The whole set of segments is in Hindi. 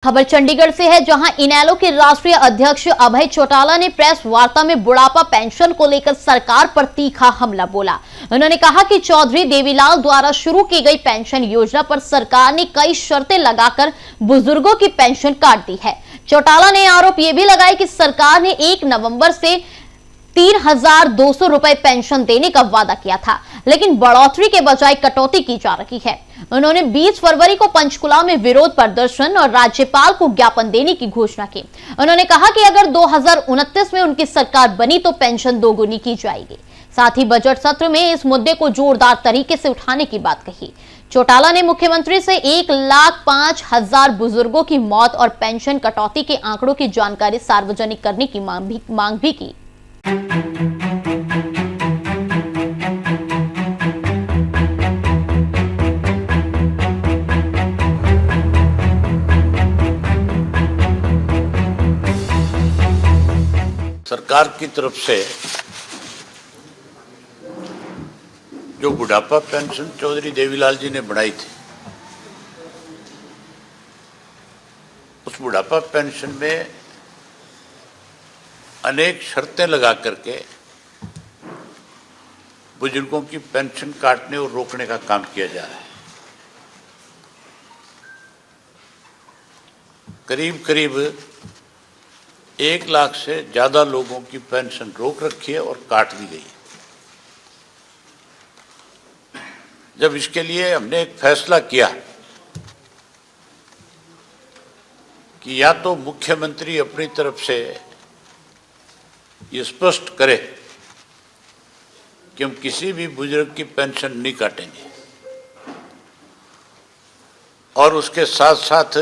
खबर चंडीगढ़ से है, जहां इनेलो के राष्ट्रीय अध्यक्ष अभय चौटाला ने प्रेस वार्ता में बुढ़ापा पेंशन को लेकर सरकार पर तीखा हमला बोला। उन्होंने कहा कि चौधरी देवीलाल द्वारा शुरू की गई पेंशन योजना पर सरकार ने कई शर्तें लगाकर बुजुर्गों की पेंशन काट दी है। चौटाला ने आरोप यह भी लगाया कि सरकार ने 1 नवंबर से 3,200 रुपए पेंशन देने का वादा किया था, लेकिन बढ़ोतरी के बजाय कटौती की जा रही है। उन्होंने 20 फरवरी को पंचकुला में विरोध प्रदर्शन और राज्यपाल को ज्ञापन देने की घोषणा की। उन्होंने कहा कि अगर 2029 में उनकी सरकार बनी तो पेंशन दोगुनी की जाएगी। साथ ही बजट सत्र में इस मुद्दे को जोरदार तरीके से उठाने की बात कही। चौटाला ने मुख्यमंत्री से 1,05,000 बुजुर्गों की मौत और पेंशन कटौती के आंकड़ों की जानकारी सार्वजनिक करने की मांग भी की। सरकार की तरफ से जो बुढ़ापा पेंशन चौधरी देवीलाल जी ने बनाई थी, उस बुढ़ापा पेंशन में अनेक शर्तें लगा करके बुजुर्गों की पेंशन काटने और रोकने का काम किया जा रहा है। करीब करीब 1 लाख से ज्यादा लोगों की पेंशन रोक रखी है और काट दी गई है। जब इसके लिए हमने एक फैसला किया कि या तो मुख्यमंत्री अपनी तरफ से ये स्पष्ट करे कि हम किसी भी बुजुर्ग की पेंशन नहीं काटेंगे, और उसके साथ साथ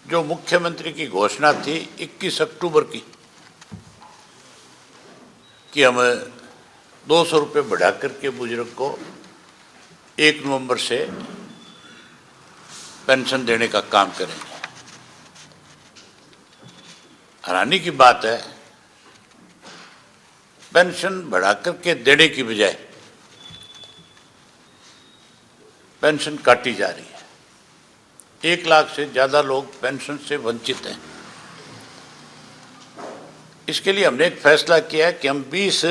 जो मुख्यमंत्री की घोषणा थी 21 अक्टूबर की कि हम 200 रुपये बढ़ा करके बुजुर्ग को 1 नवंबर से पेंशन देने का काम करेंगे। हैरानी की बात है, पेंशन बढ़ा करके देने की बजाय पेंशन काटी जा रही है। 1 लाख से ज्यादा लोग पेंशन से वंचित हैं। इसके लिए हमने एक फैसला किया है कि हम 20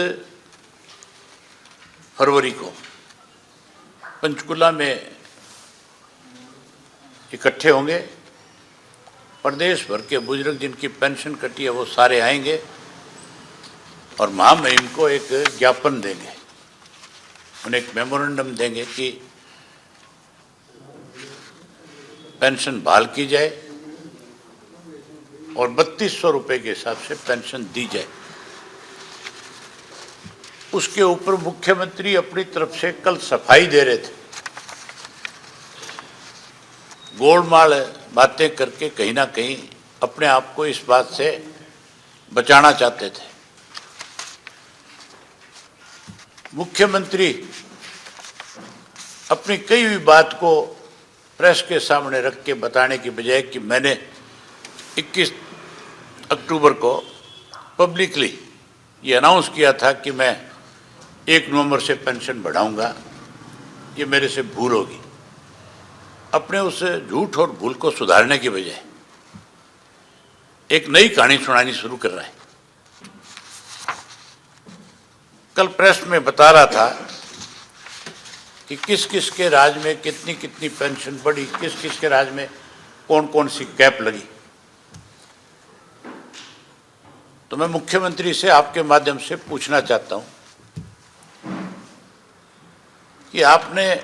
फरवरी को पंचकुला में इकट्ठे होंगे। प्रदेश भर के बुजुर्ग जिनकी पेंशन कटी है वो सारे आएंगे और महामहिम को एक ज्ञापन देंगे, उन्हें एक मेमोरेंडम देंगे कि पेंशन बहाल की जाए और 3200 रुपये के हिसाब से पेंशन दी जाए। उसके ऊपर मुख्यमंत्री अपनी तरफ से कल सफाई दे रहे थे, गोलमाल बातें करके कहीं ना कहीं अपने आप को इस बात से बचाना चाहते थे। मुख्यमंत्री अपनी कई हुई बात को प्रेस के सामने रख के बताने की बजाय कि मैंने 21 अक्टूबर को पब्लिकली ये अनाउंस किया था कि मैं 1 नवंबर से पेंशन बढ़ाऊंगा, ये मेरे से भूल होगी। अपने उस झूठ और भूल को सुधारने की बजाय एक नई कहानी सुनानी शुरू कर रहा है। कल प्रेस में बता रहा था कि किस किस के राज में कितनी कितनी पेंशन बढ़ी, किस किस के राज में कौन कौन सी कैप लगी। तो मैं मुख्यमंत्री से आपके माध्यम से पूछना चाहता हूं कि आपने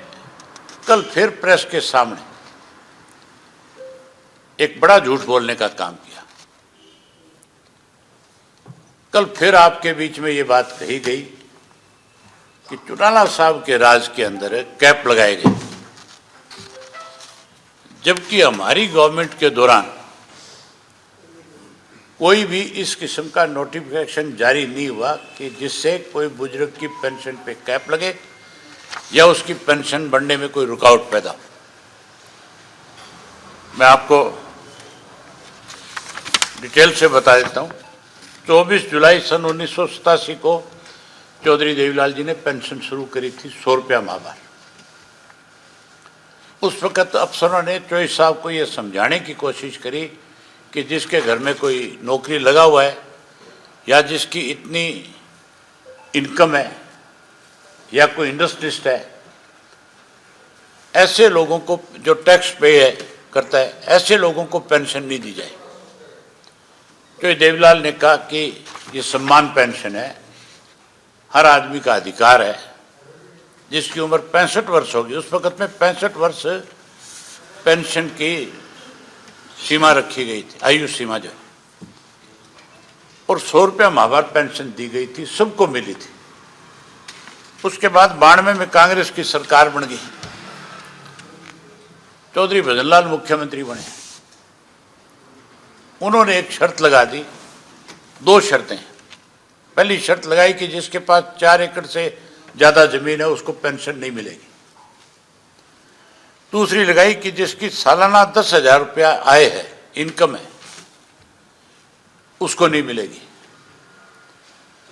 कल फिर प्रेस के सामने एक बड़ा झूठ बोलने का काम किया। कल फिर आपके बीच में ये बात कही गई कि चौटाला साहब के राज के अंदर कैप लगाए गए, जबकि हमारी गवर्नमेंट के दौरान कोई भी इस किस्म का नोटिफिकेशन जारी नहीं हुआ कि जिससे कोई बुजुर्ग की पेंशन पे कैप लगे या उसकी पेंशन बढ़ने में कोई रुकावट पैदा हो। मैं आपको डिटेल से बता देता हूं। 24 जुलाई सन 1987 को चौधरी देवीलाल जी ने पेंशन शुरू करी थी, 100 रुपया माहवार। उस वक़्त अफसरों ने चौधरी साहब को ये समझाने की कोशिश करी कि जिसके घर में कोई नौकरी लगा हुआ है या जिसकी इतनी इनकम है या कोई इंडस्ट्रिस्ट है, ऐसे लोगों को जो टैक्स पे करता है, ऐसे लोगों को पेंशन नहीं दी जाए। तो देवीलाल ने कहा कि ये सम्मान पेंशन है, हर आदमी का अधिकार है। जिसकी उम्र 65 वर्ष होगी, उस वक़्त में 65 वर्ष पेंशन की सीमा रखी गई थी, आयु सीमा जो, और 100 रुपया माहवार पेंशन दी गई थी, सबको मिली थी। उसके बाद 92 में कांग्रेस की सरकार बन गई, चौधरी भजनलाल मुख्यमंत्री बने। उन्होंने एक शर्त लगा दी, 2 शर्तें। पहली शर्त लगाई कि जिसके पास 4 एकड़ से ज़्यादा जमीन है उसको पेंशन नहीं मिलेगी। दूसरी लगाई कि जिसकी सालाना 10,000 रुपया आय है, इनकम है, उसको नहीं मिलेगी।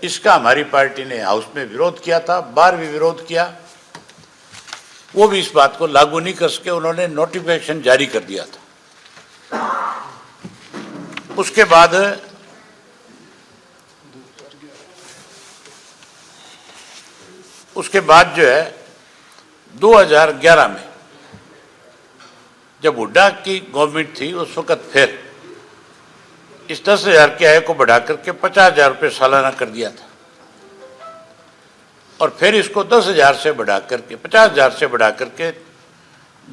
इसका हमारी पार्टी ने हाउस में विरोध किया था, बाहर भी विरोध किया। वो भी इस बात को लागू नहीं कर सके, उन्होंने नोटिफिकेशन जारी कर दिया था। उसके बाद जो है 2011 में जब हुड्डा की गवर्नमेंट थी, उस वक़्त फिर इस 10,000 की आय को बढ़ा करके 50,000 रुपये सालाना कर दिया था, और फिर इसको 10,000 से बढ़ा करके 50,000 से बढ़ा करके